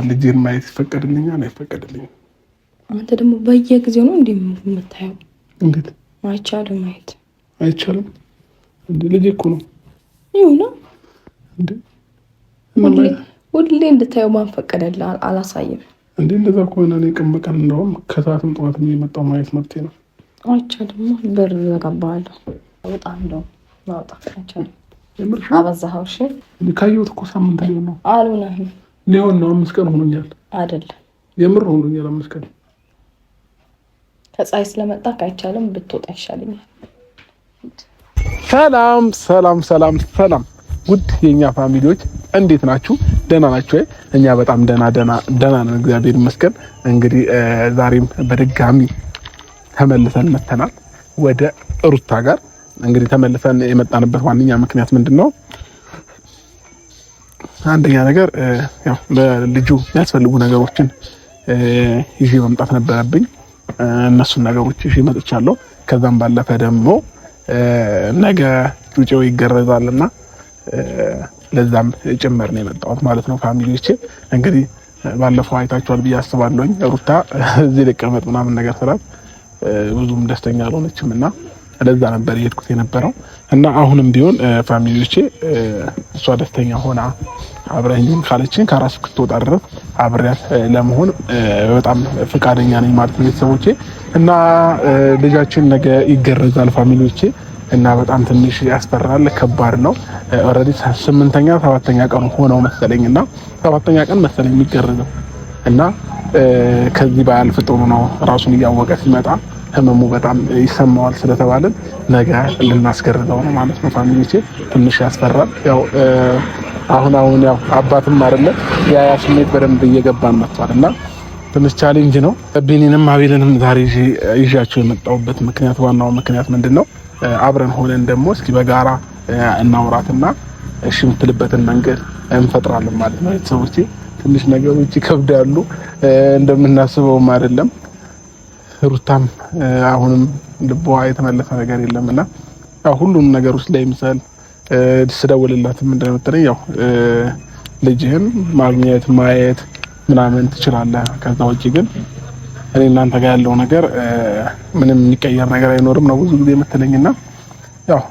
ልጄን ማየት ይፈቀድልኛል አይፈቀድልኝም? አንተ ደግሞ በየጊዜው ነው እንዴ የምታየው? እንዴት አይቻልም? ማየት አይቻልም እንዴ? ልጄ እኮ ነው። ይሁን እንዴ ሁሌ እንድታየው ማን ፈቀደልህ? አላሳይም እንዴ? እንደዛ ከሆነ እኔ ቀን በቀን እንደውም ከሰዓትም ጠዋትም የመጣው ማየት መብቴ ነው። አይቻልም። በር ዘጋባለሁ። በጣም ነው ማውጣት አይቻልም። አበዛኸው። እሺ ካየሁት እኮ ሳምንት ሊሆን ነው። አልሆነህም። ሊሆን ነው 5 ቀን ሆኖኛል። አይደለም የምር ሆኖኛል 5 ቀን። ከፀሐይ ስለመጣ አይቻልም። ብትወጣ ይሻለኛል። ሰላም ሰላም ሰላም ሰላም ውድ የኛ ፋሚሊዎች እንዴት ናችሁ? ደህና ናችሁ ወይ? እኛ በጣም ደህና ነን፣ እግዚአብሔር ይመስገን። እንግዲህ ዛሬም በድጋሚ ተመልሰን መተናል ወደ ሩታ ጋር። እንግዲህ ተመልሰን የመጣንበት ዋነኛ ምክንያት ምንድነው? አንደኛ ነገር ያው ለልጁ የሚያስፈልጉ ነገሮችን ይዤ መምጣት ነበረብኝ። እነሱን ነገሮች ይዤ መጥቻለሁ። ከዛም ባለፈ ደግሞ ነገ ጩጬው ይገረዛልና ለዛም ጭምር ነው የመጣሁት ማለት ነው። ፋሚሊዎቼ እንግዲህ ባለፈው አይታችኋል ብዬ አስባለሁኝ። ሩታ እዚህ ልቀመጥ ምናምን ነገር ስላት ብዙም ደስተኛ አልሆነችም እና ለዛ ነበር የሄድኩት የነበረው እና አሁንም ቢሆን ፋሚሊዎቼ እሷ ደስተኛ ሆና አብረኝም ካለችን ከራስ ክትወጣ ድረስ አብሬያት ለመሆን በጣም ፈቃደኛ ነኝ ማለት ነው ቤተሰቦቼ። እና ልጃችን ነገ ይገረዛል ፋሚሊዎቼ እና በጣም ትንሽ ያስፈራል፣ ከባድ ነው። ኦልሬዲ 8ኛ 7ኛ ቀን ሆነው መሰለኝ እና 7ኛ ቀን መሰለኝ የሚገረዘው እና ከዚህ ባያልፍ ጥሩ ነው። ራሱን እያወቀ ሲመጣ ህመሙ በጣም ይሰማዋል ስለተባለን ነገ ልናስገርዘው ነው ማለት ነው ፋሚሊዎቼ። ትንሽ ያስፈራል። ያው አሁን ያው አባትም አይደለም ያ ስሜት በደንብ እየገባን መጥቷልና ትንሽ ቻሌንጅ ነው። ቢኒንም አቤልንም ዛሬ ይዣቸው የመጣሁበት ምክንያት ዋናው ምክንያት ምንድነው? አብረን ሆነን ደግሞ እስኪ በጋራ እናውራትና እሺ የምትልበትን መንገድ እንፈጥራለን ማለት ነው ቤተሰቦቼ። ትንሽ ነገሮች ይከብዳሉ፣ እንደምናስበውም አይደለም። ሩታም አሁንም ልቧ የተመለሰ ነገር የለምና ያው ሁሉም ነገሮች ላይ ምሳል ስደውልላትም እንደምትለኝ ያው ልጅህን ማግኘት ማየት ምናምን ትችላለህ፣ ከዛ ውጪ ግን እኔ እናንተ ጋር ያለው ነገር ምንም የሚቀየር ነገር አይኖርም ነው ብዙ ጊዜ የምትለኝና ያው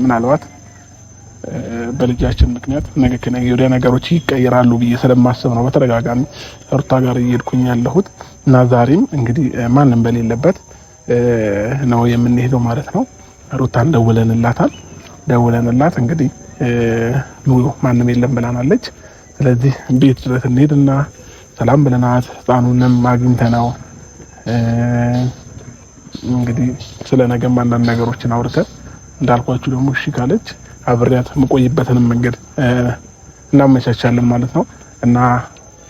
ምናልባት በልጃችን ምክንያት ነገ ከነገ ወዲያ ነገሮች ይቀየራሉ ብዬ ስለማስብ ነው በተደጋጋሚ ሩታ ጋር እየሄድኩኝ ያለሁት እና ዛሬም እንግዲህ ማንም በሌለበት ነው የምንሄደው ማለት ነው። ሩታን ደውለንላት እንግዲህ ማንም የለም ብላናለች። ስለዚህ ቤት ድረስ እንሄድና ሰላም ብለናት ህፃኑንም አግኝተነው እንግዲህ ስለ ነገም አንዳንድ ነገሮችን አውርተን እንዳልኳችሁ ደግሞ እሺ ካለች አብሬያት የምቆይበትንም መንገድ እናመቻቻለን ማለት ነው። እና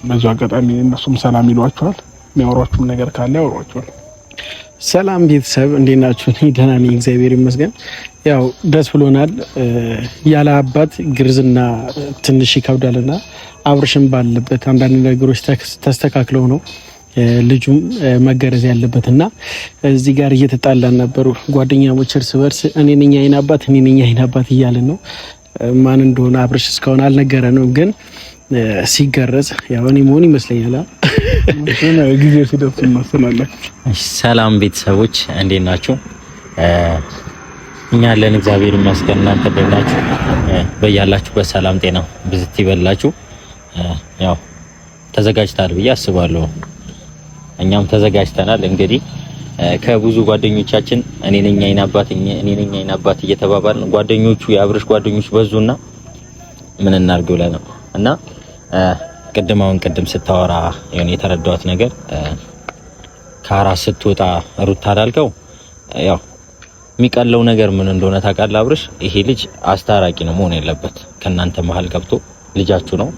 በዚሁ አጋጣሚ እነሱም ሰላም ይሏቸዋል። የሚያወሯችሁም ነገር ካለ ያወሯቸዋል። ሰላም ቤተሰብ እንዴት ናችሁ? ደህና ነኝ እግዚአብሔር ይመስገን። ያው ደስ ብሎናል። ያለ አባት ግርዝና ትንሽ ይከብዳልና አብርሽም ባለበት አንዳንድ ነገሮች ተስተካክለው ነው ልጁም መገረዝ ያለበትና እዚህ ጋር እየተጣላን ነበሩ ጓደኛሞች እርስ በርስ እኔ ነኝ አይን አባት እያልን ነው። ማን እንደሆነ አብርሽ እስካሁን አልነገረንም፣ ግን ሲገረዝ ያው እኔ መሆን ይመስለኛል። ጊዜው ሲደርስ እናስተናለን። ሰላም ቤተሰቦች እንዴት ናችሁ? እኛ አለን እግዚአብሔር ይመስገን። እናንተ እንዴት ናችሁ? በያላችሁበት ሰላም ጤና ብዝት ይበላችሁ። ያው ተዘጋጅታል ብዬ አስባለሁ። እኛም ተዘጋጅተናል። እንግዲህ ከብዙ ጓደኞቻችን እኔ ነኝ አይን አባት እየተባባልን ጓደኞቹ የአብርሽ ጓደኞች በዙና ምን እናድርግ ብለህ ነው እና ቅድም ስታወራ የሆነ የተረዳሁት ነገር ከአራስ ስትወጣ ሩታ አዳልከው ያው የሚቀለው ነገር ምን እንደሆነ ታውቃለህ አብርሽ? ይሄ ልጅ አስታራቂ ነው መሆን ያለበት። ከናንተ መሀል ገብቶ ልጃችሁ ነው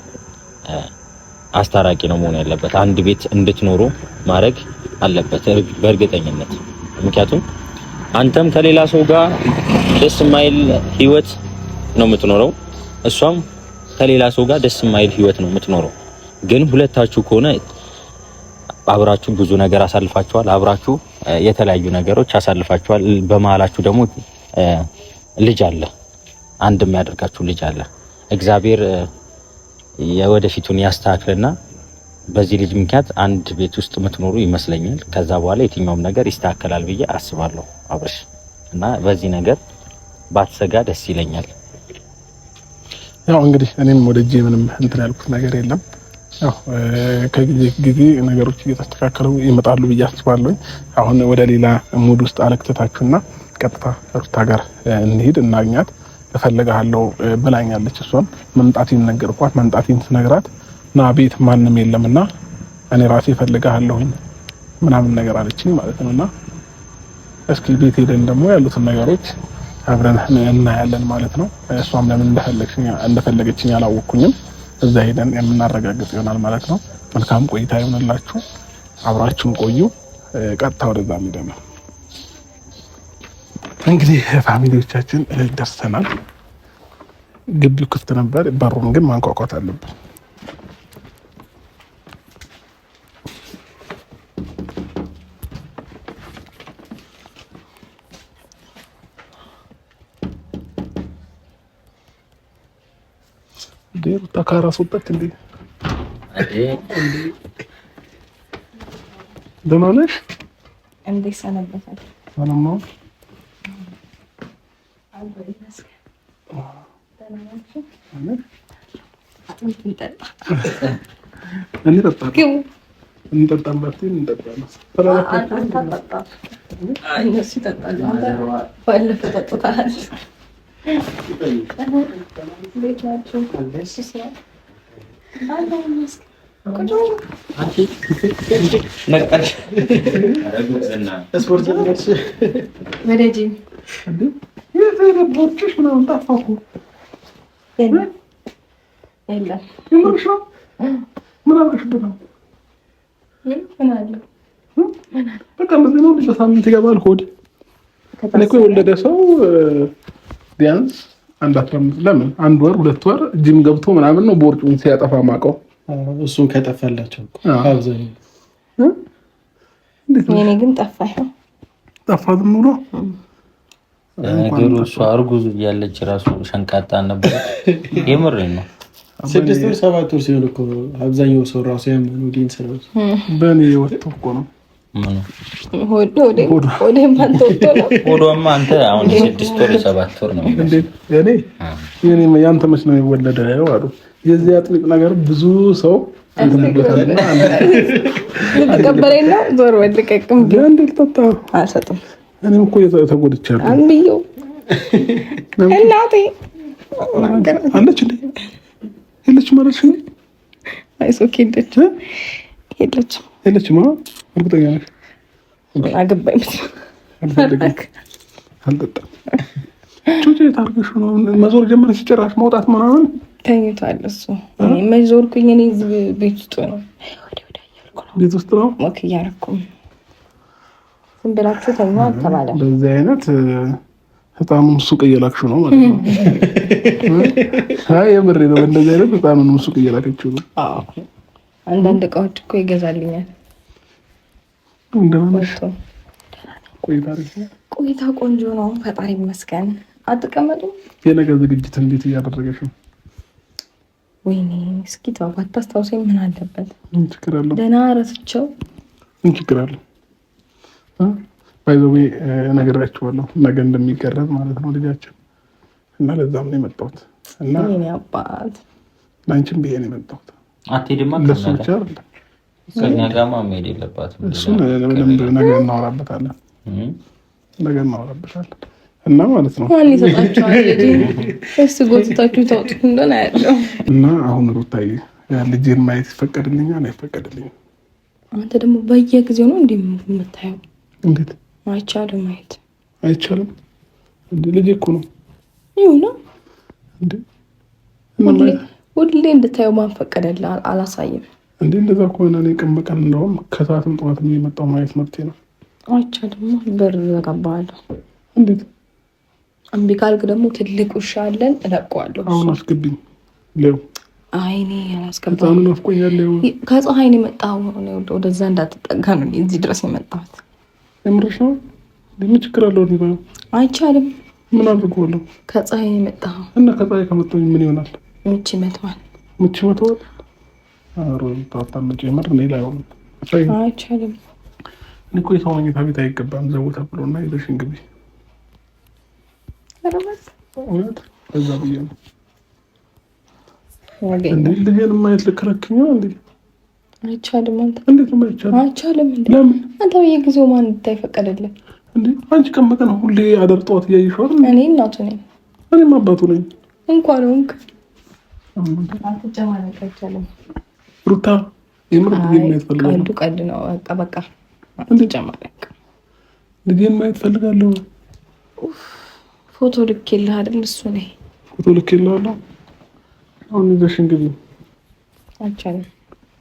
አስታራቂ ነው መሆን ያለበት። አንድ ቤት እንድትኖሩ ማድረግ አለበት በእርግጠኝነት። ምክንያቱም አንተም ከሌላ ሰው ጋር ደስ የማይል ህይወት ነው የምትኖረው፣ እሷም ከሌላ ሰው ጋር ደስ የማይል ህይወት ነው የምትኖረው። ግን ሁለታችሁ ከሆነ አብራችሁ ብዙ ነገር አሳልፋችኋል፣ አብራችሁ የተለያዩ ነገሮች አሳልፋችኋል። በመሀላችሁ ደግሞ ልጅ አለ፣ አንድ የሚያደርጋችሁ ልጅ አለ። እግዚአብሔር የወደፊቱን ያስተካክልና በዚህ ልጅ ምክንያት አንድ ቤት ውስጥ የምትኖሩ ይመስለኛል። ከዛ በኋላ የትኛውም ነገር ይስተካከላል ብዬ አስባለሁ አብርሽ እና በዚህ ነገር ባትሰጋ ደስ ይለኛል። ያው እንግዲህ እኔም ወደጄ ምንም እንትን ያልኩት ነገር የለም። ያው ከጊዜ ጊዜ ነገሮች እየተስተካከሉ ይመጣሉ ብዬ አስባለሁ። አሁን ወደ ሌላ ሙድ ውስጥ አለክተታችሁና ቀጥታ ሩታ ጋር እንሂድ እናግኛት እፈልጋለሁ ብላኛለች። እሷም መምጣቴን ነገርኳት። መምጣቴን ስነግራት ና ቤት ማንም የለምና እኔ ራሴ እፈልጋለሁ ምናምን ነገር አለችኝ ማለት ነውና እስኪ ቤት ሄደን ደግሞ ያሉትን ነገሮች አብረን እናያለን ማለት ነው። እሷም ለምን እንደፈለገችኝ አላወኩኝም። እዛ ሄደን የምናረጋግጥ ይሆናል ማለት ነው። መልካም ቆይታ ይሆንላችሁ። አብራችሁን ቆዩ። ቀጥታ ወደዛ ሄደን ነው እንግዲህ ፋሚሊዎቻችን ደርሰናል። ግቢው ክፍት ነበር፣ በሩን ግን ማንኳኳት አለብን። ሩታ ካራስ ወጣች እንዴ? ደህና ነሽ? እንዴት ሰነበታል? ሰላም ነው። በሳምንት ይገባል ሆድ እኮ የወለደ ሰው ቢያንስ አንድ 15 ለምን አንድ ወር 2 ወር ጂም ገብቶ ምናምን ነው ቦርጩን ሲያጠፋ ማቀው። እሱን ከጠፋላቸው አብዛኛው እኔ ግን ጠፋኝ። ጠፋትም ብሎ ነገሩ እሷ እርጉዝ እያለች ራሱ ሸንቃጣ ነበር። የምሬን ነው። 6 ወር 7 ወር ሲሆን እኮ አብዛኛው ሰው ራሱ ያመኑ ዲን ሰራው በእኔ ወጥቶ እኮ ነው። ሆዶማ አንተ አሁን 6 ወር 7 ወር ነው እንዴ? እኔ ያንተ መች ነው የወለደው አሉ። የዚህ አጥሚት ነገር ብዙ ሰው እንተነበታልና ልትቀበለኝ ነው? ዞር ወልቀቅም እንዴ ልጠጣ አልሰጥም። እኔም እኮ ተጎድቻለሁ። አንብዩ እናቴ አለች እንዴ? የለች ማለት ነው? አይሶክ የለች ማለት እርግጠኛ ነሽ? አገባኝ አልጠጣም። ቹቹ ታርገሽ ነው መዞር ጀመረሽ? ጭራሽ መውጣት ምናምን ተኝቷል እሱ። እኔ መዞርኩኝ። እኔ ቤት ውስጥ ነው ቤት ውስጥ ነው ወክ እያደረኩ ዝም ብላችሁ ተኛ ተባለ። በዚህ አይነት ህጣኑን ሱቅ እየላክሽው ነው ማለት ነው? አይ የምሬ ነው። እንደዚህ አይነት ህጣኑን ሱቅ እየላከችው ነው። አዎ አንዳንድ እቃዎች እኮ ይገዛልኛል። እንደማንሽ ቆይታ ቆንጆ ነው፣ ፈጣሪ ይመስገን። አትቀመጡ። የነገ ዝግጅት እንዴት እያደረገሽ ነው? ወይኔ እስኪ ተው ባታስታውሰኝ ምን አለበት? ምን ችግር አለው? ደህና ረስቸው። ምን ችግር አለው? ባይዘዌ ነግራችኋለሁ ነገ እንደሚገረዝ ማለት ነው ልጃችን እና ለዛም ነው የመጣሁት እና የኔ አባት ላንቺም ብዬ ነው የመጣሁት። አትሄድማ ለሱ ብቻ አይደለም ከኛ ጋርማ መሄድ የለባትም። እሱን በደንብ ነገ እናወራበታለን። ነገ እናወራበታለን እና ማለት ነው ማን ይሰጣችኋል ልጅ እሱ ጎትታችሁ ታውጡት እንደሆነ ያለው እና አሁን ሩታዬ ልጄን ማየት ይፈቀድልኛል አይፈቀድልኝም? አንተ ደግሞ በየጊዜው ነው እንዴ የምታየው? እንዴት አይቻልም? ማየት አይቻልም እንዴ? ልጅ እኮ ነው ይሁን እንዴ? ሁሌ እንድታየው ማን ፈቀደልህ? አላሳይም እንዴ? እንደዛ ከሆነ እኔ ቀን በቀን እንደውም ከሰዓትም ጠዋትም የመጣው ማየት መብቴ ነው። አይቻልም። በር ዘጋባለሁ። እንዴት? እምቢ ካልክ ደግሞ ትልቅ ውሻ አለን እለቀዋለሁ። አሁን አስገብኝ ሌው አይኔ ያላስገባው በጣም ናፍቆኛል። ሌው ከፀሐይ ነው የመጣው። ወደዛ እንዳትጠጋ ነው እዚህ ድረስ የመጣሁት። የምርሽ ነው? ምን ችግር አለው? አይቻልም። ምን አድርጎለሁ? ከፀሐይ ነው የመጣው እና ከፀሐይ ከመጣኝ ምን ይሆናል? ምች ይመታዋል። ምች ይመታዋል? ታታምጪ ምር ነው ይላል። አይቻልም። እኔ እኮ የሰው መኝታ ቤት አይገባም ዘው ተብሎና ይዘሽ እንግዲህ እውነት እዛ ብዬ ነው እንዴ ልጅን ማየት ልከለክኝ ነው እንዴ? አይቻልም። አንተ እንዴት ነው አይቻልም? አይቻልም እንዴ? ለምን አንተ በየጊዜው ማን እንዳይፈቀደልህ እንዴ? አንቺ ቀመቀን ሁሌ አደርጧት እያይሽው አይደል? እኔ እናቱ ነኝ። እኔም አባቱ ነኝ። እንኳን ሆንክ አንተ ጀማነቅ አይቻልም። ሩታ የምር ልጅን ማየት ፈልጋለሁ። ቀልድ ነው። በቃ አንተ ጀማነቅ ልጅን ማየት ፈልጋለሁ። ፎቶ ልኬልህ አይደል? እሱ ነኝ። ፎቶ ልኬልሃለሁ። አሁን ይዘሽ እንግዲህ አይቻልም።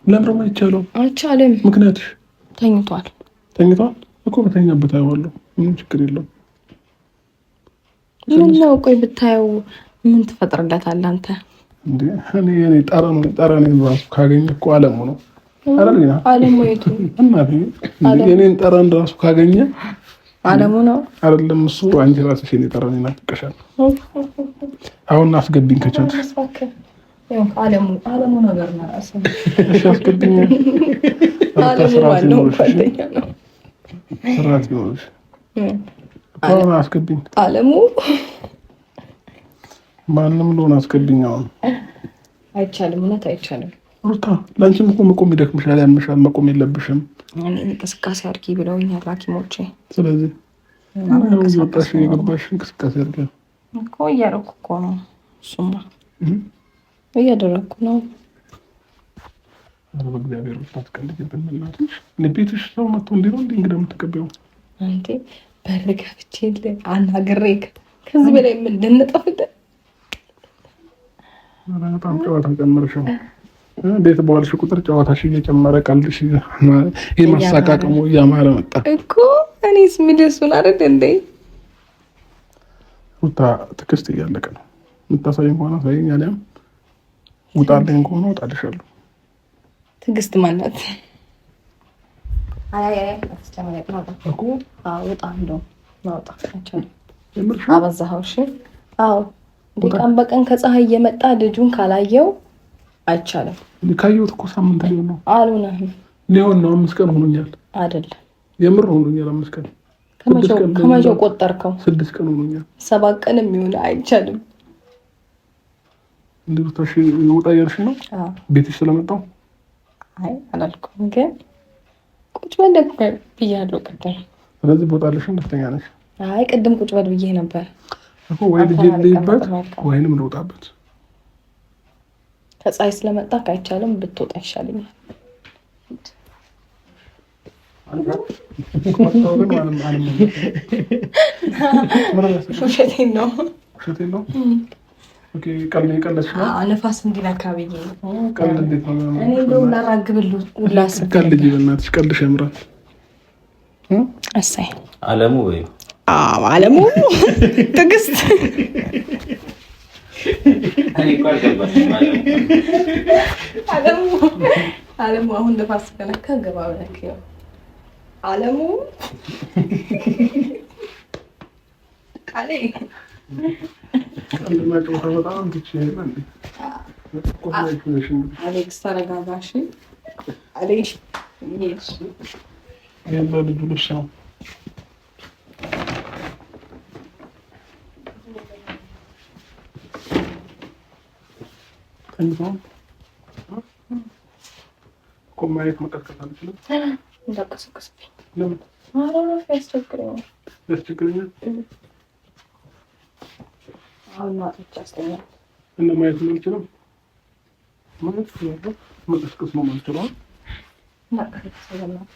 ለምን አይቻልም? አይቻልም። ምክንያትሽ ተኝቷል እኮ በተኛበት አይዋለሁ። ምንም ችግር የለውም። ምን ነው ቆይ ብታየው ምን ትፈጥርለታለህ አንተ እንዴ? እኔ ጠረን ራሱ ካገኘ እኮ አለሙ ነው አይደል? አለሙ የቱ እናቴ የኔን ጠረን ራሱ ካገኘ አለሙ ነው አይደለም? እሱ አንቺ ራስሽ የኔ ጠረን ይናፍቅሻል። አሁን አስገቢኝ ከቻልሽ አለሙ ነገር ነው ራሱ አስገቢኝ። አለሙ ነው ጓደኛ ነው። ስራት ይሆንሽ አሁን አስገቢኝ። አለሙ ማንም ልሆን አስገቢኝ። አሁን አይቻልም። እውነት አይቻልም። ሩታ ለአንቺም እኮ መቆም ይደክምሻል፣ ያምሻል። መቆም የለብሽም። እኔ እንቅስቃሴ አድርጊ ብለውኛል ሐኪሞቼ። ስለዚህ እየወጣሽ እየገባሽ እንቅስቃሴ አድርጊ እኮ እያደረኩ እኮ ነው። እሱማ እያደረኩ ነው። በእግዚአብሔር ውስጥ ቀልጅብን ምናትሽ ቤትሽ ሰው መጥቶ እንዲህ ነው እንዲህ እንግዳ የምትቀበይው አንተ በር ከፍቼልህ አናግሬህ ከዚህ በላይ ምን ልንጠፍልህ? በጣም ጨዋታ ጨመርሽው። ቤት በዋልሽ ቁጥር ጨዋታሽ እየጨመረ ቀልድሽ ይሄ ማሳቃቀሙ እያማረ መጣ እኮ። እኔስ ምንድሱን አይደል እንዴ? ሩታ ትዕግስት እያለቀ ነው። የምታሳይኝ ከሆነ አሳይኝ፣ አሊያም ውጣልኝ ከሆነ እወጣልሻለሁ። ትዕግስት ማለት አይ አስተማሪ ነው እኮ። ወጣ እንደው ወጣ አቻለ አበዛኸው። እሺ አዎ፣ ቀን በቀን ከፀሐይ እየመጣ ልጁን ካላየው አይቻልም። ካየሁት እኮ ሳምንት ሊሆን ነው። አልሆነም። ሊሆን ነው 5 ቀን ሆኖኛል። አይደለም የምር ሆኖኛል። 5 ቀን ከመቼው ቆጠርከው? 6 ቀን ሆኖኛል። 7 ቀንም ይሆን አይቻልም። እንዴት ታሽ ወጣ ያርሽ ነው? ቤትሽ ስለመጣው አይ አላልኩም፣ ግን ቁጭ በል ብያለሁ ቅድም። ስለዚህ ቦታለሽ ደስተኛ ነሽ? አይ ቅድም ቁጭ በል ብዬ ነበር እኮ። ወይ ልጅ ልይበት ወይንም ልውጣበት። ከፀሐይ ስለመጣ አይቻልም። ብትወጣ ይሻለኛል። ውሸቴን ነው። ኦኬ ቀልሽ ነው። ነፋስ እንዲነካ ብዬ ቀልድ እንዴት ነው? እኔ እንደው ላራግብልህ ሁላ ቀልድ በእናትሽ ቀልድሽ ያምራል። እሰይ አለሙ ወይ አለሙ ትዕግስት አለሙ አሁን ነፋስ ከነካ ገባ ብለክ ያው አለሙ አለ አሌክስ ተረጋጋሽ። አሌክስ ልጁ ልብስ ነው። ማየት መቀስቀስ አልችልም። እንዳቀሰቀስብኝ ለምን ያስቸግረኛል? አሁን ማጥቻ አስተኛል እና ማየት ነው አልችልም። ማለት ነው መቀስቀስ ነው ማለት ነው። እንዳቀሰቀስብኝ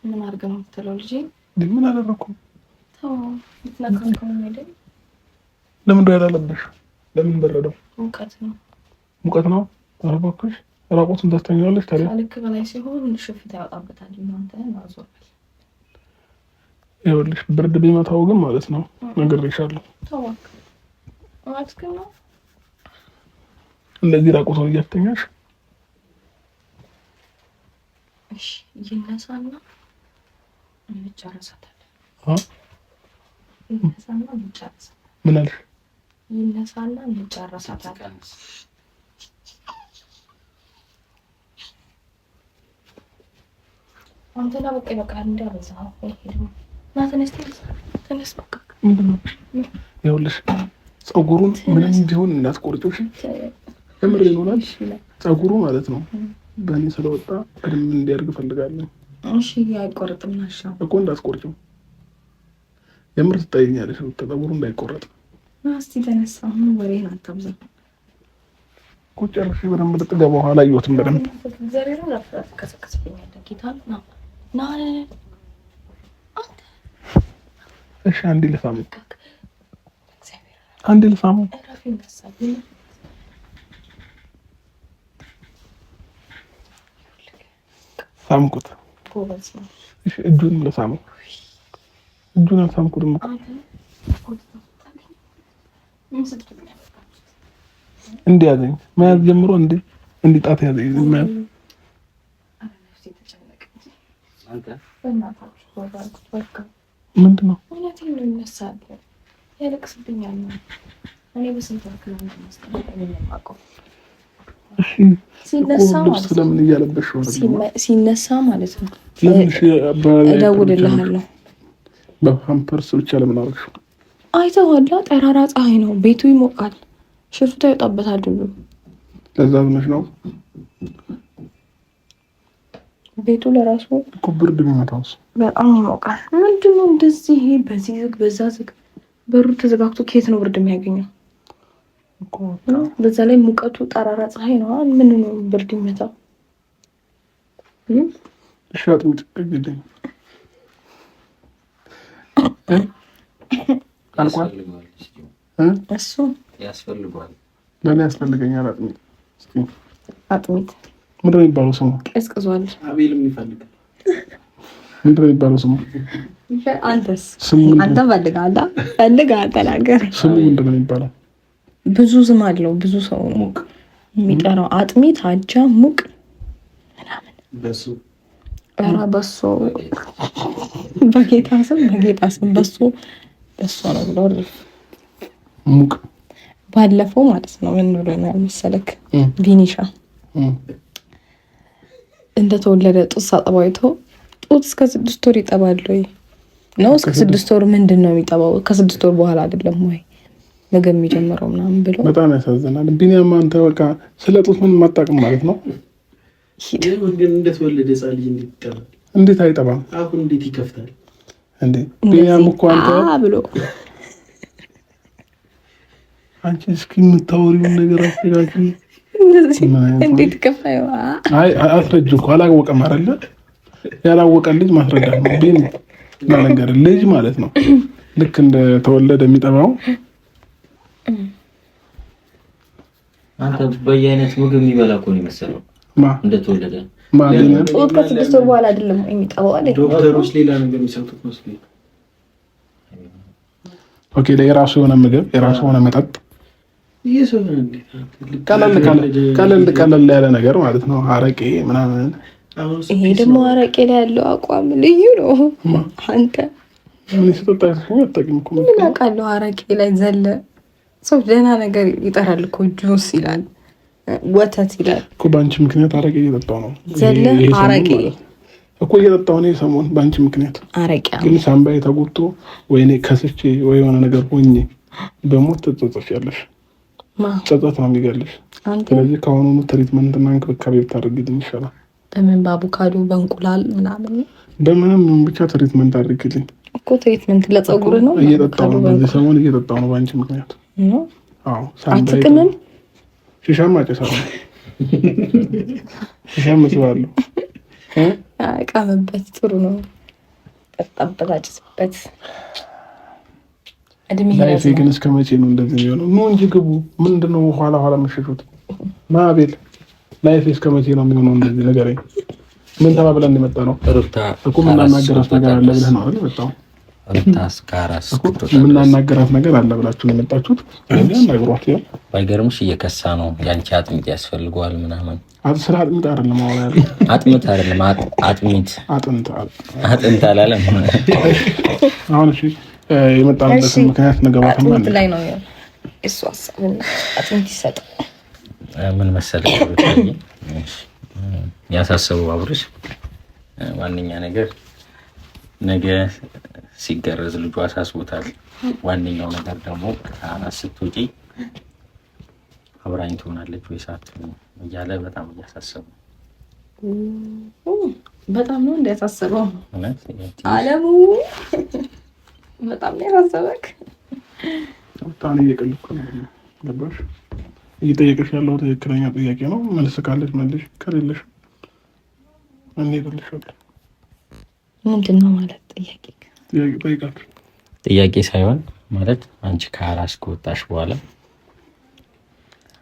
ምን አድርገህ ነው የምትለው? ልጄ ምን አደረኩ? ተው ልትነካከው ነው አይደል? ለምን እንደው ያላለብሽ? ለምን በረደው? ሙቀት ነው። ኧረ እባክሽ ራቆቱን ታስተኛለሽ። ታዲያ ልክ በላይ ሲሆን ሽፍታ ያወጣበታል። እናንተ ማዞር ይኸውልሽ፣ ብርድ ቢመታው ግን ማለት ነው ነግሬሻለሁ። ተው አትክም ነው እንደዚህ ራቆቱን እያስተኛሽ። እሺ ይነሳና ምን አልሽ? ይነሳና እንጨርሳታለን። አንተና በቃ እንዳበዛው ተነስ በቃ ይኸውልሽ ፀጉሩን ምንም ቢሆን እንዳትቆርጪው እሺ። የምር ይሆናል ፀጉሩ ማለት ነው። በእኔ ስለወጣ በደንብ እንዲያድግ እፈልጋለሁ። እሺ አይቆረጥም ናሻው እኮ እንዳትቆርጪው የምር ትጠይኛለሽ ፀጉሩ እንዳይቆረጥ። እስቲ ተነሳ ምን ወሬን አታብዛ። ቁጭ ያልሽ በደንብ ልጥገባ በኋላ አየሁትም በደንብ ዘሬሮ ለፍራት ከሰከሰኛለ ጌታ ነው ና እሺ አንዴ ልሳሙ አንዴ ልሳሙ ሳምኩት። እሺ እጁን ልሳሙ እጁን አልሳምኩትም እኮ እንዲያዘኝ መያዝ ጀምሮ እንዲ ጣት ያዘኝ መያዝ ምንድን ነው? እውነቴን ነው ይነሳል ያለቅስብኛል ነው እኔ በስንት ወርክና ሲነሳ ማለት ነው እደውልልሃለሁ። በፓምፐርስ ብቻ ለምን አደረግሽው? አይተዋላ ጠራራ ፀሐይ ነው ቤቱ ይሞቃል ሽፍታ ይወጣበታል ሁሉ ለዛ ብለሽ ነው ቤቱ ለራሱ እኮ ብርድ የሚመታውስ በጣም ይሞቃል። ምንድን ነው እንደዚህ በዚህ ዝግ በዛ ዝግ በሩ ተዘጋግቶ ከየት ነው ብርድ የሚያገኘው? በዛ ላይ ሙቀቱ ጠራራ ፀሐይ ነው። ምን ነው ብርድ የሚመታው? እሺ አጥሚት ግዴ አልቋል። እሱ ያስፈልጋል ለኔ ያስፈልገኛል። አጥሚት ምንድን ነው የሚባለው ስሙ? ቀዝቅዟል። አቤልም ይፈልጋል። ምንድን ነው የሚባለው ስሙ? አንተስ አንተ ፈልጋለህ ተናገር። ስሙ ምንድን ነው የሚባለው? ብዙ ስም አለው። ብዙ ሰው ነው የሚጠራው። አጥሚት፣ አጃ፣ ሙቅ ምናምን በሱ በሱ በጌታ ስም በሱ ነው ብሎ ሙቅ ባለፈው ማለት ነው ምን ብሎናል መሰለክ? ቢኒሻ እንደተወለደ ጡት ሳጠባይቶ ጡት እስከ 6 ወር ይጠባል ወይ ነው? እስከ 6 ወር ምንድን ነው የሚጠባው? ከ6 ወር በኋላ አይደለም ወይ ምግብ የሚጀምረው ምናምን ብሎ በጣም ያሳዝናል። ቢኒያም አንተ በቃ ስለ ጡት ምን ማጣቅም ማለት ነው። ግን እንደተወለደ ሕፃን ልጅ እንዴት ይጠባል? እንዴት አይጠባም? አሁን እንዴት ይከፍታል እንዴ? ቢኒያም እኮ አንተ ብሎ አንቺ እስኪ የምታወሪውን ነገር አስተካኪ። እንዴት ከፋዩ? አይ አስረጅ እኮ አላወቀም አይደለ? ያላወቀ ልጅ ማስረዳት ነው። ቢኒ ነገር ልጅ ማለት ነው ልክ እንደተወለደ የሚጠባው። አንተ በየአይነት ምግብ የሚበላ እኮ ነው የመሰለው እንደተወለደ። ጡት ከ6 ወር በኋላ አይደለም የሚጠባው አለ ዶክተሮች። ሌላ ነገር የሚሰጡት መስሎኝ። ኦኬ የራሱ የሆነ ምግብ የራሱ የሆነ መጠጥ ቀለል ያለ ነገር ማለት ነው። አረቄ ምናምን። ይሄ ደግሞ አረቄ ላይ ያለው አቋም ልዩ ነው። አንተ ምን ይሰጣጣኝ አታውቂም እኮ ምን አውቃለሁ። አረቄ ላይ ዘለ ሰው ደህና ነገር ይጠራል እኮ ጁስ ይላል፣ ወተት ይላል እኮ። በአንቺ ምክንያት አረቄ እየጠጣሁ ነው ዘለ አረቄ እኮ እየጠጣሁ ነው ሰሞን በአንቺ ምክንያት። አረቄ ግን ሳምባዬ ተጎድቶ ወይኔ ከስቼ ወይ የሆነ ነገር ሆኜ በሞት ትጸጸፊያለሽ። ጸጸት ነው የሚገልሽ። ስለዚህ ከአሁኑኑ ትሪትመንትና እንክብካቤ ብታደርግልኝ ይሻላል። በምን በአቮካዶ በእንቁላል ምናምን በምንም ብቻ ትሪትመንት አድርግልኝ እኮ። ትሪትመንት ለፀጉር ነው። እየጠጣሁ ነው በዚህ ሰሞን እየጠጣሁ ነው በአንቺ ምክንያት። አዎ አትቅምም? ሺሻም አጨሳለሁ። ሺሻም እጽዋለሁ። ቀምበት፣ ጥሩ ነው። ጠጣበት፣ አጭስበት። ላይፌ ግን እስከ መቼ ነው እንደዚህ የሚሆነው? ኑ እንጂ ግቡ። ምንድነው ኋላ የምትሸሹት? ማቤል ላይፌ እስከ መቼ ነው የሚሆነው እንደዚህ? ንገረኝ። ምን ተባብለን የመጣ ነው እኮ? ምናናገረው ነገር አለ ብለህ ነው አይደል? በጣም የምናናገራት ነገር አለ ብላችሁ ነው የመጣችሁት? ነግሯት ያው ባይገርምሽ እየከሳ ነው ያንቺ አጥሚት ያስፈልገዋል ምናምን። ስለ አጥሚት አይደለም አሁን ያለው አጥሚት አይደለም አጥሚት አጥንት አላለም። አሁን እሺ የመጣንበት ምክንያት ነገባት ማለት ላይ ነው እሱ አሳብና አጥሚት ይሰጥ ምን መሰለሽ ያሳሰበው አብርሽ ዋነኛ ነገር ነገ ሲገረዝ ልጁ አሳስቦታል። ዋነኛው ነገር ደግሞ ስትወጪ አብራኝ ትሆናለች ወይ ሳትሆን እያለ በጣም እያሳሰበው በጣም ነው እንዲያሳስበው አለሙ በጣም ነው ያሳሰበክ። በጣም እየቀለድኩ ነው ገባሽ? እየጠየቀሽ ያለው ትክክለኛ ጥያቄ ነው። መልስ ካለሽ መልሽ፣ ከሌለሽ እኔ እልልሻለሁ። ምንድን ነው ማለት ጥያቄ? ጥያቄ ሳይሆን ማለት አንቺ ከአራስ ከወጣሽ በኋላ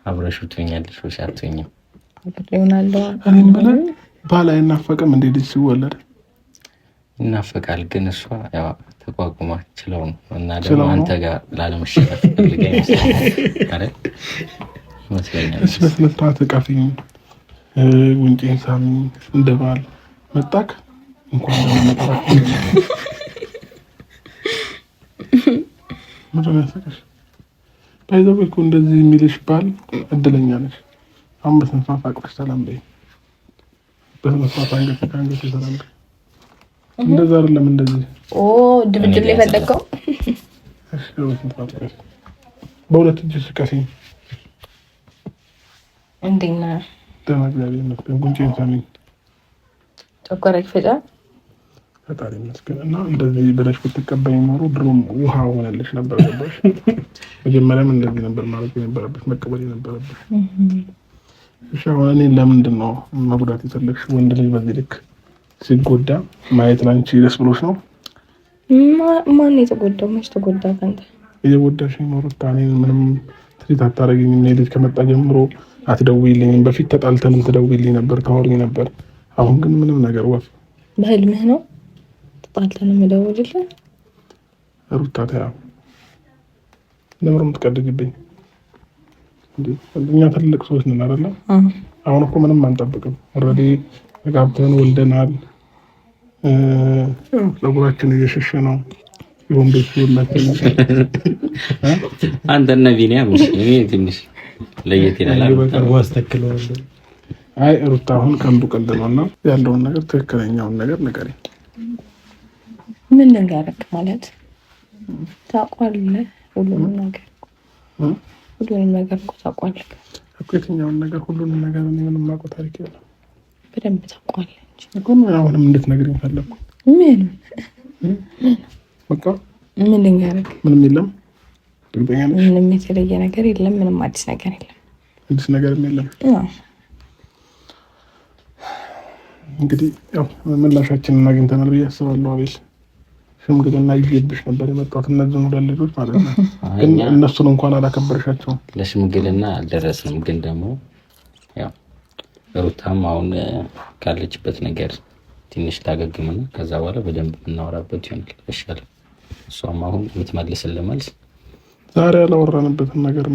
አብረሽ ትሆኛለሽ ወይ አትሆኝም? እኔም ብለን ባል አይናፈቅም እንዴ? ልጅ ሲወለድ ይናፈቃል። ግን እሷ ያው ተቋቁማ ችለው ነው እና ደግሞ አንተ ጋር ላለመሸነፍ ፈልጋ ይመስላል ይመስለኛል። በስነ ስርዓት እቀፊኝ፣ ጉንጬን ሳሚኝ እንደ ባል መጣክ እንኳን ለመጣክ ምንድን ያሰቀሽ? ባይዘው እኮ እንደዚህ የሚልሽ ባል እድለኛ ነሽ። አሁን በስነ ስርዓት አቅፈሽ ሰላም በይ። በስነ ስርዓት አንገት ከአንገት ሰላም በይ። እንደዛ አይደለም እንደዚህ ድብድብ ላይ ፈለገው። እሺ በሁለት እጅ ስቀፊኝ እንዴና ደማግላቢ ነው። ጉንጬን ሳሚኝ ጨጓራ ይፈጫል። ፈጣሪ ይመስገን። እና እንደዚህ ብለሽ ብትቀበይኝ ኖሮ ድሮም ውሃ ሆነልሽ ነበር። ገባሽ? መጀመሪያም እንደዚህ ነበር ማለት የነበረብሽ፣ መቀበል የነበረብሽ። እሺ አሁን እኔን ለምንድን ነው መጉዳት የፈለግሽ? ወንድ ልጅ በዚህ ልክ ሲጎዳ ማየት ላንቺ ደስ ብሎሽ ነው? ማን የተጎዳው? መች ተጎዳ? አንተ እየጎዳሽ ነው ሩታ። እኔን ምንም ትሪት አታረጊኝም። እኔ ልጅ ከመጣ ጀምሮ አትደውይልኝም። በፊት ተጣልተንም ትደውይልኝ ነበር፣ ታወሪኝ ነበር። አሁን ግን ምንም ነገር ወፍ በህልምህ ነው ተጣልተን የምደውልልህ? ሩታ ተያ ለምን የምትቀልጂብኝ? እኛ ትልቅ ሰዎች ነን አይደለ? አሁን እኮ ምንም አንጠብቅም። ኦልሬዲ ተጋብተን ወልደናል። ፀጉራችን እየሸሸ ነው። የወንዶች ሁላችን አንተና ቢኒያም እኔ ትንሽ ለየት ይላል። አይ ሩታ አሁን ቀልዱ ቀልድ ነውና ያለውን ነገር ትክክለኛውን ነገር ንገሪኝ። ምን ንገረክ ማለት ታውቃለህ? ሁሉንም ነገር እኮ ታውቃለህ እኮ። የትኛውን ነገር? ሁሉንም ነገር እኔ ምንም የማውቀው ታሪክ የለም። በደንብ ታውቃለህ እኮ። አሁንም እንድትነግሪኝ ፈለኩ። ምን በቃ ምን ንገረክ? ምንም የለም። እርግጠኛ ነሽ? ምንም የተለየ ነገር የለም። ምንም አዲስ ነገር የለም። አዲስ ነገርም የለም። እንግዲህ ያው ምላሻችንን አግኝተናል ብዬ አስባለሁ። አቤል ሽምግልና ይዤብሽ ነበር የመጣሁት እነዚህን ሁለት ልጆች ማለት ነው። ግን እነሱን እንኳን አላከበርሻቸውም። ለሽምግልና አልደረስንም። ግን ደግሞ ያው ሩታም አሁን ካለችበት ነገር ትንሽ ታገግምና ከዛ በኋላ በደንብ እናወራበት ይሆናል ይሻላል። እሷም አሁን የምትመልስልን መልስ ዛሬ ያላወራንበትን ነገር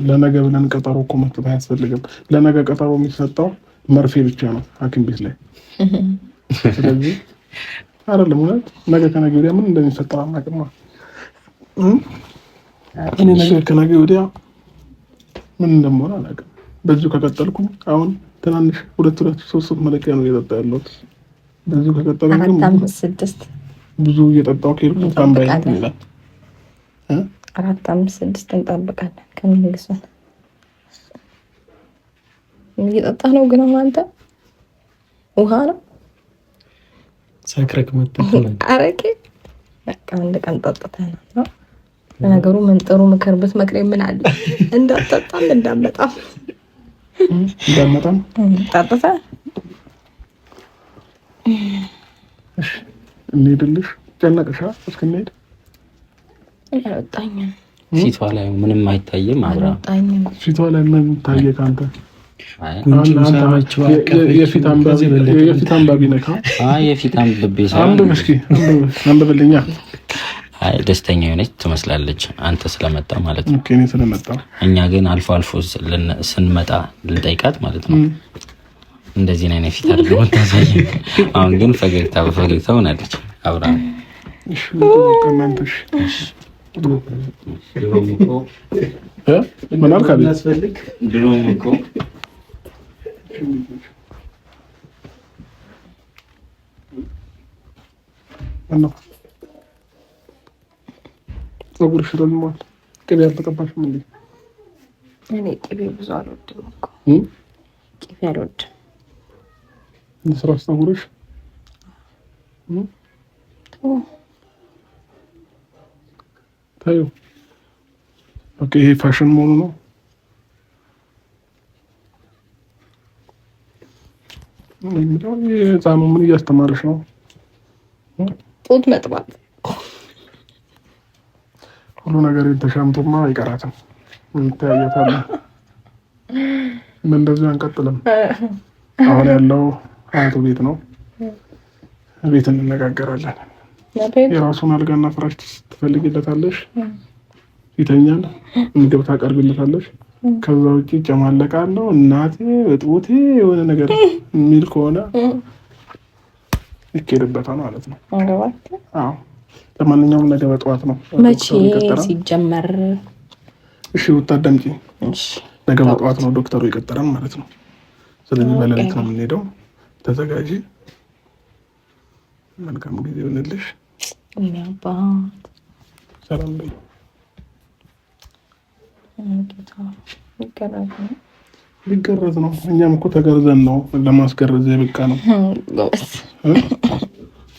ለነገ ብለን ቀጠሮ እኮ መስጠት አያስፈልግም። ለነገ ቀጠሮ የሚሰጠው መርፌ ብቻ ነው ሐኪም ቤት ላይ። ስለዚህ አይደለም እውነት ነገ ከነገ ወዲያ ምን እንደሚፈጠር አናውቅም። እኔ ነገ ከነገ ወዲያ ምን እንደምሆን አላውቅም። በዚሁ ከቀጠልኩኝ አሁን ትናንሽ 2-3 መለኪያ ነው እየጠጣ ያለሁት። በዚሁ ከቀጠልኩኝ 4-5-6 ብዙ እየጠጣሁ ከሄድኩ ታምባይ ይላል። 4-5-6 እንጠብቃለን። ከሚንግሱን እየጠጣህ ነው ግን አንተ ውሃ ነው ሳይክረክ መጥተህ አረቄ በቃ አንድ ቀን ጠጥተህ ነው። ለነገሩ ምን ጥሩ ምክር ብትመክረኝ ምን አለ? እንዳትጠጣም እንዳመጣም ጠጥተህ እሺ እንሂድልሽ። ጨነቅሻ እስክንሄድ አልወጣኝም። ፊቷ ላይ ምንም አይታየም። አብራ ፊቷ ላይ ምን ታየ? ካንተ የፊት አንባቢ ነካ። የፊት አንብቤ አንብብ እስኪ አንብብልኛ። አይ ደስተኛ የሆነች ትመስላለች አንተ ስለመጣ ማለት ነው። ኦኬ እኔ ስለመጣ እኛ ግን አልፎ አልፎ ስንመጣ ልንጠይቃት ማለት ነው እንደዚህ አይነት ፊት አድርገው ታሳየ። አሁን ግን ፈገግታ በፈገግታ ሆናለች አብራ። እሺ ከማንተሽ ምን አልካለ ያስፈልግ ድሮም እኮ አና ፀጉርሽ ረዝሟል። ቅቤ አልተቀባሽም እንዴ? እኔ ቅቤ ብዙ አልወድም እኮ ቅቤ አልወድም። እንስራ ፀጉርሽ ታዩ። ኦኬ ይሄ ፋሽን መሆኑ ነው። ህፃኑ ምን እያስተማረሽ ነው? ጡት መጥባት ሁሉ ነገር ተሻምቶማ አይቀራትም። እንታያታለን። ምን እንደዚህ አንቀጥልም። አሁን ያለው አያቱ ቤት ነው። ቤት እንነጋገራለን። የራሱን አልጋና ፍራሽ ትፈልጊለታለሽ፣ ይተኛል፣ ምግብ ታቀርቢለታለሽ። ከዛ ውጪ ጨማለቃለሁ እናቴ በጡቴ የሆነ ነገር የሚል ከሆነ ይኬድበታል ማለት ነው። አዎ ለማንኛውም ነገ በጠዋት ነው መቼ ሲጀመር? እሺ ወጣደምጪ። እሺ ነገ በጠዋት ነው ዶክተሩ የቀጠረን ማለት ነው። ስለዚህ በሌሊት ነው የምንሄደው። ተዘጋጂ። መልካም ጊዜ ይሁንልሽ። አባት ሰላም በይ። ሊገረዝ ነው። እኛም እኮ ተገርዘን ነው ለማስገረዝ የበቃ ነው።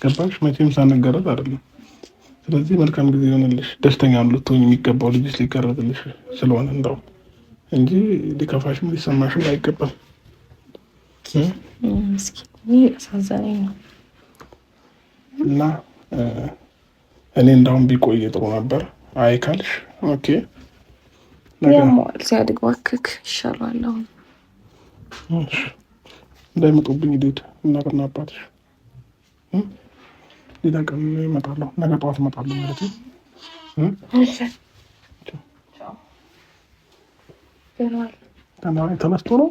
ገባሽ? መቼም ሳንገረዝ አይደለም። ስለዚህ መልካም ጊዜ ይሆንልሽ። ደስተኛ ልትሆኝ የሚገባው ልጅሽ ሊገረዝልሽ ስለሆነ እንደው እንጂ ሊከፋሽም ሊሰማሽም አይገባም። አሳዛኝ ነው እና እኔ እንዳውም ቢቆይ ጥሩ ነበር። አይ ካልሽ ኦኬ። ያሟል ሲያድግ እባክህ ይሻላል። አሁን እንዳይመጡብኝ ሂድ እናትና አባትሽ ሌላ ቀን እመጣለሁ። ነገ ጠዋት እመጣለሁ ማለት ነው። ተነስቶ ነው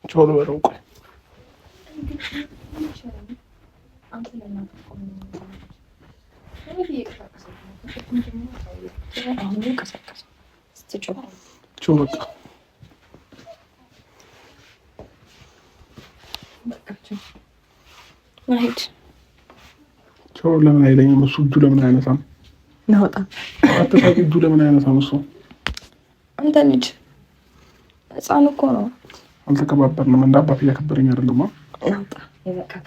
ቻው ልበለው። ቆይ ቻው በቃ ቻው። ለምን አይለኝም እሱ? እጁ ለምን አይነሳም? ናውጣ አትሳቂ። እጁ ለምን አይነሳም እሱ? አንተ ልጅ ህፃን እኮ ነው። አልተከባበርንም። እንደ አባት እያከበረኝ አይደለም። ናውጣ ይበቃል።